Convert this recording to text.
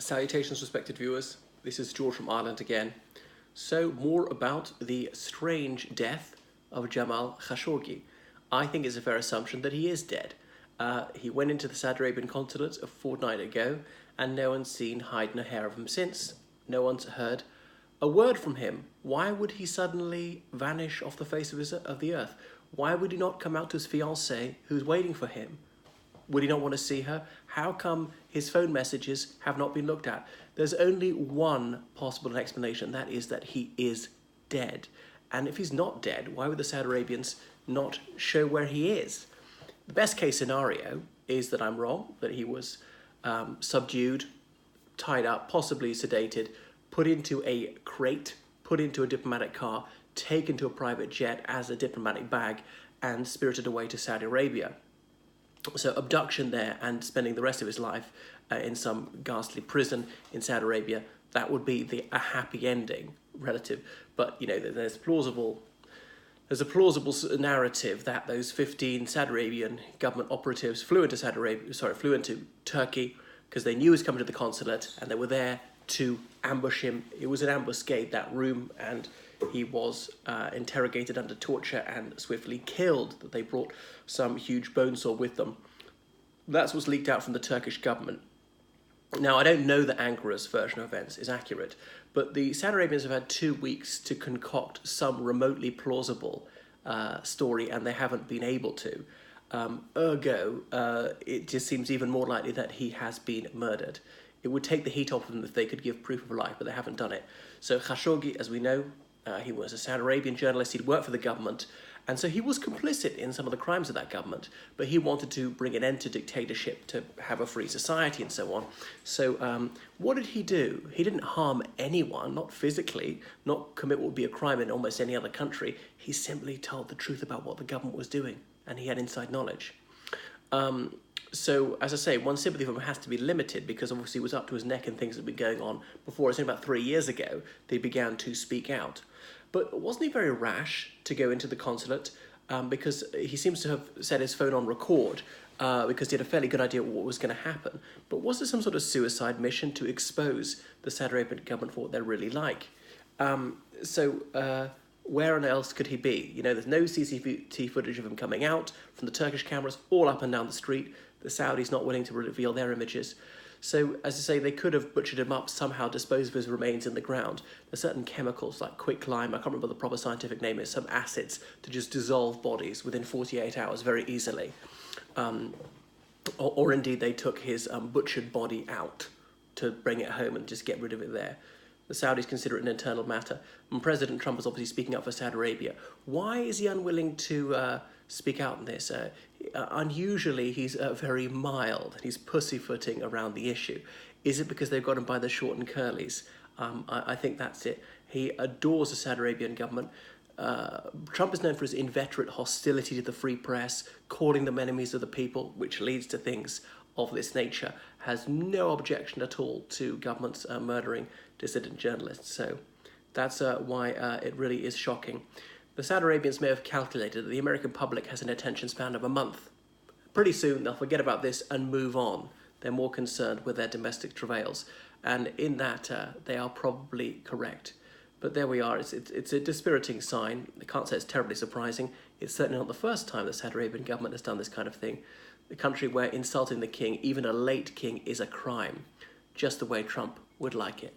Salutations, respected viewers. This is George from Ireland again. So, more about the strange death of Jamal Khashoggi. I think it's a fair assumption that he is dead. He went into the Saudi Arabian consulate a fortnight ago, and no one's seen hide nor hair of him since. No one's heard a word from him. Why would he suddenly vanish off the face of the earth? Why would he not come out to his fiancée who's waiting for him? Would he not want to see her? How come his phone messages have not been looked at? There's only one possible explanation, that is that he is dead. And if he's not dead, why would the Saudi Arabians not show where he is? The best case scenario is that I'm wrong, that he was subdued, tied up, possibly sedated, put into a crate, put into a diplomatic car, taken to a private jet as a diplomatic bag, and spirited away to Saudi Arabia. So abduction there and spending the rest of his life in some ghastly prison in Saudi Arabia, that would be a happy ending relative. But you know, there's a plausible narrative that those 15 Saudi Arabian government operatives flew into Turkey because they knew he was coming to the consulate and they were there to ambush him. It was an ambuscade, that room, and he was interrogated under torture and swiftly killed, that they brought some huge bone saw with them. That's what's leaked out from the Turkish government. Now, I don't know that Ankara's version of events is accurate, but the Saudi Arabians have had 2 weeks to concoct some remotely plausible story, and they haven't been able to. Ergo, it just seems even more likely that he has been murdered. It would take the heat off them if they could give proof of life, but they haven't done it. So Khashoggi, as we know, he was a Saudi Arabian journalist. He'd worked for the government, and so he was complicit in some of the crimes of that government, but he wanted to bring an end to dictatorship, to have a free society and so on. So what did he do? He didn't harm anyone, not physically, not commit what would be a crime in almost any other country. He simply told the truth about what the government was doing, and he had inside knowledge. So, as I say, one's sympathy for him has to be limited because obviously he was up to his neck in things that had been going on before. It's only about 3 years ago they began to speak out. But wasn't he very rash to go into the consulate? Because he seems to have set his phone on record because he had a fairly good idea of what was going to happen. But was there some sort of suicide mission to expose the Saudi Arabian government for what they're really like? Where on else could he be? You know, there's no CCTV footage of him coming out from the Turkish cameras all up and down the street. The Saudis not willing to reveal their images. So, as I say, they could have butchered him up, somehow disposed of his remains in the ground. There's certain chemicals like quicklime, I can't remember what the proper scientific name is, some acids to just dissolve bodies within 48 hours very easily. Or indeed, they took his butchered body out to bring it home and just get rid of it there. The Saudis consider it an internal matter. And President Trump is obviously speaking up for Saudi Arabia. Why is he unwilling to speak out on this? Unusually, he's very mild. He's pussyfooting around the issue. Is it because they've got him by the short and curlies? I think that's it. He adores the Saudi Arabian government. Trump is known for his inveterate hostility to the free press, calling them enemies of the people, which leads to things of this nature, has no objection at all to governments murdering dissident journalists. So that's why it really is shocking. The Saudi Arabians may have calculated that the American public has an attention span of a month. Pretty soon they'll forget about this and move on. They're more concerned with their domestic travails. And in that, they are probably correct. But there we are. It's a dispiriting sign. I can't say it's terribly surprising. It's certainly not the first time the Saudi Arabian government has done this kind of thing. The country where insulting the king, even a late king, is a crime. Just the way Trump would like it.